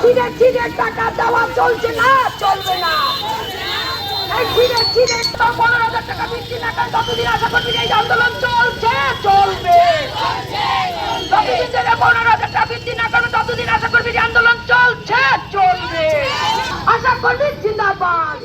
ছিঁড়ে ছিঁড়ে টাকা দেওয়া চলছে না, চলবে না। এই ছিঁড়ে ছিঁড়ে 15,000 টাকা বৃদ্ধি না করে ততদিন আশা করবি এই আন্দোলন চলছে, চলবে। যতদিন থেকে 15,000 টাকা বৃদ্ধি না করবে ততদিন আশা করবি যে আন্দোলন চলছে, চলবে। আশা করবি জিন্দাবাদ।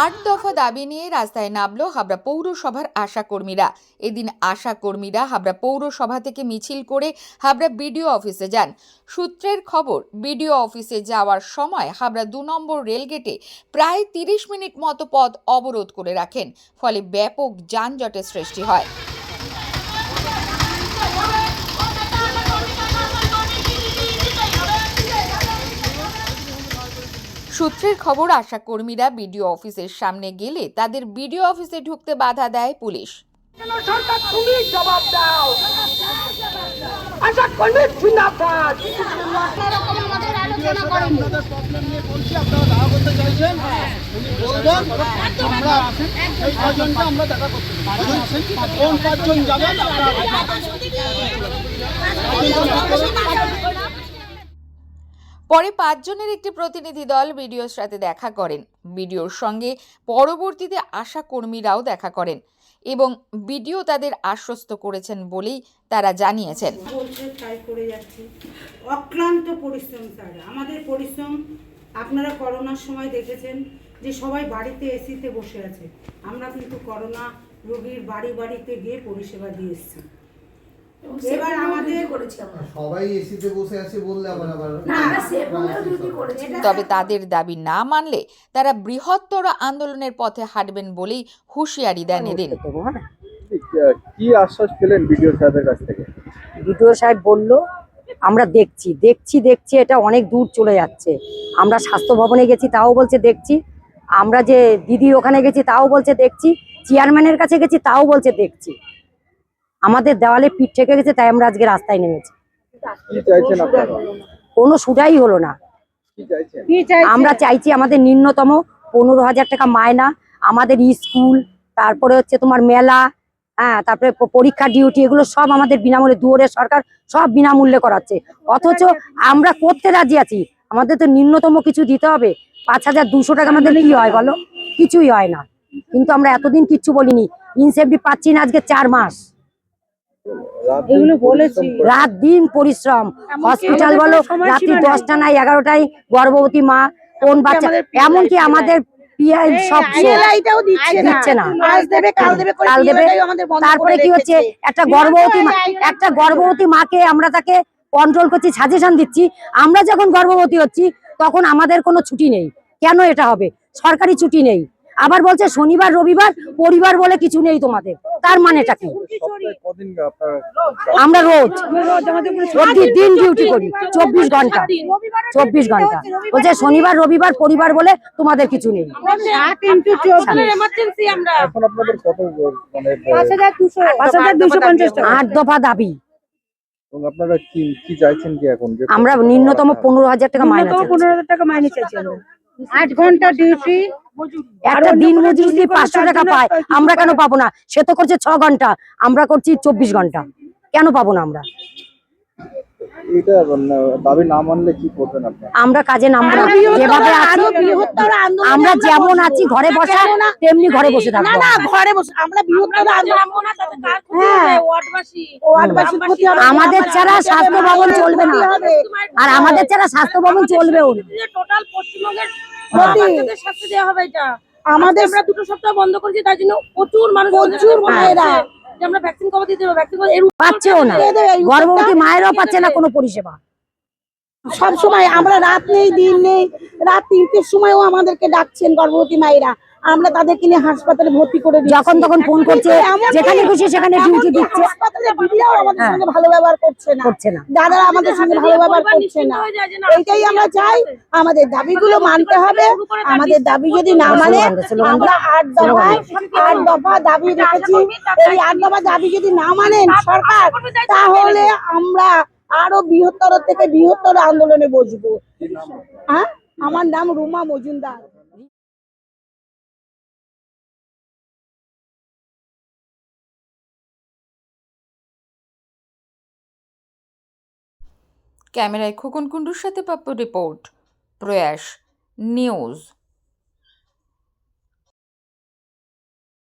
৮ দফা দাবি নিয়ে রাস্তায় নামল হাবড়া পৌরসভার আশাকর্মীরা। এদিন আশাকর্মীরা হাবড়া পৌরসভা থেকে মিছিল করে হাবড়া বিডিও অফিসে যান। সূত্রের খবর, বিডিও অফিসে যাওয়ার সময় হাবড়া ২ নম্বর রেলগেটে প্রায় ৩০ মিনিট মতো পথ অবরোধ করে রাখেন, ফলে ব্যাপক যানজটের সৃষ্টি হয়। সূত্রের খবর, আশাকর্মীরা বিডিও অফিসের সামনে গেলে তাদের বিডিও অফিসে ঢুকতে বাধা দেয় পুলিশ। সরকার তুমি জবাব দাও। আশা করবি জিন্দাবাদ। পরে ৫ জনের একটি প্রতিনিধি দল বিডিওর সাথে দেখা করেন। বিডিওর সঙ্গে পরবর্তীতে আশা কর্মীরাও দেখা করেন এবং বিডিও তাদের আশ্বস্ত করেছেন বলেই তারা জানিয়েছেন। অক্লান্ত পরিশ্রম স্যার, আমাদের পরিশ্রম আপনারা করোনার সময় দেখেছেন যে সবাই বাড়িতে এসিতে বসে আছে। আমরা কিন্তু করোনা রোগীর বাড়ি বাড়িতে গিয়ে পরিষেবা দিয়ে এসেছি। এবার আমাদের সবাই এসিতে বসে আছে বললে আবার তবে তাদের দাবি না মানলে তারা বৃহত্তর আন্দোলনের পথে হাঁটবেন বলেই হুঁশিয়ারি দেন এদিন। কি আশ্বাস পেলেন বিডিও সাহেবের কাছ থেকে? বিডিও সাহেব বলল, আমরা দেখছি এটা অনেক দূর চলে যাচ্ছে। আমরা স্বাস্থ্য ভবনে গেছি, তাও বলছে দেখছি। আমরা যে দিদি ওখানে গেছি, তাও বলছে দেখছি। চেয়ারম্যানের কাছে গেছি, তাও বলছে দেখছি। আমাদের দেওয়ালে পিঠ ঠেকে গেছে, তাই আমরা আজকে রাস্তায় নেমেছি। কি চাইছেন আপনারা? কোনো সুধাই হলো না। কি চাইছেন? আমরা চাইছি আমাদের ন্যূনতম 15,000 টাকা মায়না, আমাদের স্কুল, তারপরে হচ্ছে তোমার মেলা, হ্যাঁ, তারপরে পরীক্ষা ডিউটি, এগুলো সব আমাদের বিনামূল্যে, দুয়ারে সরকার সব বিনামূল্যে করাচ্ছে। অথচ আমরা করতে রাজি আছি, আমাদের তো ন্যূনতম কিছু দিতে হবে। 5,200 টাকা আমাদের কি হয় বলো? কিছুই হয় না। কিন্তু আমরা এতদিন কিচ্ছু বলিনি। ইনসেফটি পাচ্ছি না আজকে 4 মাস। এগুলো বলেছি, রাত দিন পরিশ্রম। হসপিটাল বলো, রাত্রি 10টা নাই 11টায় গর্ভবতী মা, কোন বাচ্চা, এমনকি আমাদের দিচ্ছে না। তারপরে কি হচ্ছে, একটা গর্ভবতী মাকে আমরা তাকে কন্ট্রোল করছি, সাজেশন দিচ্ছি। আমরা যখন গর্ভবতী হচ্ছি তখন আমাদের কোনো ছুটি নেই। কেন এটা হবে? সরকারি ছুটি নেই। আবার বলছে শনিবার রবিবার পরিবার বলে কিছু নেই তোমাদের। তার মানেটা কি? আমরা রোজ দিন ডিউটি করি, 24 ঘন্টা। বলছে শনিবার রবিবার পরিবার বলে তোমাদের কিছু নেই। 8 দফা দাবি। আপনারা কি চাইছেন কি এখন? আমরা ন্যূনতম 15,000 টাকা মাইনে চাইছি। 15,000 টাকা মাইনে চাইছি। 8 ঘন্টা ডিউটি, একটা দিন মজুরি যদি 500 টাকা পায়, আমরা কেন পাবো না? সে তো করছে 6 ঘন্টা, আমরা করছি 24 ঘন্টা। কেন পাবো না আমরা? এটা দাবি না মানলে কি করবেন আপনারা? আমরা কাজে নামবো না। যেভাবে আছি, আমরা যেমন আছি ঘরে বসা, তেমনি ঘরে বসে থাকবো। ঘরে বসে আমরা বৃহত্তর আন্দোলন, আমাদের ছাড়া স্বাস্থ্য ভবন চলবে না, আর আমাদের ছাড়া স্বাস্থ্য ভবন চলবেও না। টোটাল পশ্চিমবঙ্গের বাচ্চাদের শাস্তি দেওয়া হবে। এটা আমাদের আমরা 2 সপ্তাহ বন্ধ করেছি, তার জন্য প্রচুর মায়েরা যে আমরা ভ্যাকসিন কবে দিতে হবে, ভ্যাকসিন পাচ্ছেও না। গর্ভবতী মায়েরাও পাচ্ছে না কোনো পরিষেবা। সব সময় আমরা রাত নেই দিন নেই, রাত 3টের সময়ও আমাদেরকে ডাকছেন গর্ভবতী মায়েরা। আমরা তাদেরকে নিয়ে হাসপাতালে ভর্তি করে দিই। যখন তখন ফোন করছে, যেখানে খুশি সেখানে ডিউটি দিচ্ছে। হাসপাতালে দিদিরাও আমাদের সঙ্গে ভালো ব্যবহার করছে না, দাদারা আমাদের সঙ্গে ভালো ব্যবহার করছে না। এইটাই আমরা চাই, আমাদের দাবিগুলো মানতে হবে। আমাদের দাবি যদি না মানে, আমরা 8 দফা দাবি রেখেছি। এই 8 দফা দাবি যদি না মানেন সরকার, তাহলে আমরা আরো বৃহত্তর থেকে বৃহত্তর আন্দোলনে বসবো। হ্যাঁ, আমার নাম রুমা মজুমদার। ক্যামেরায় খোকন কুণ্ডুর সাথে পাপ্পু রিপোর্ট, প্রয়াস নিউজ।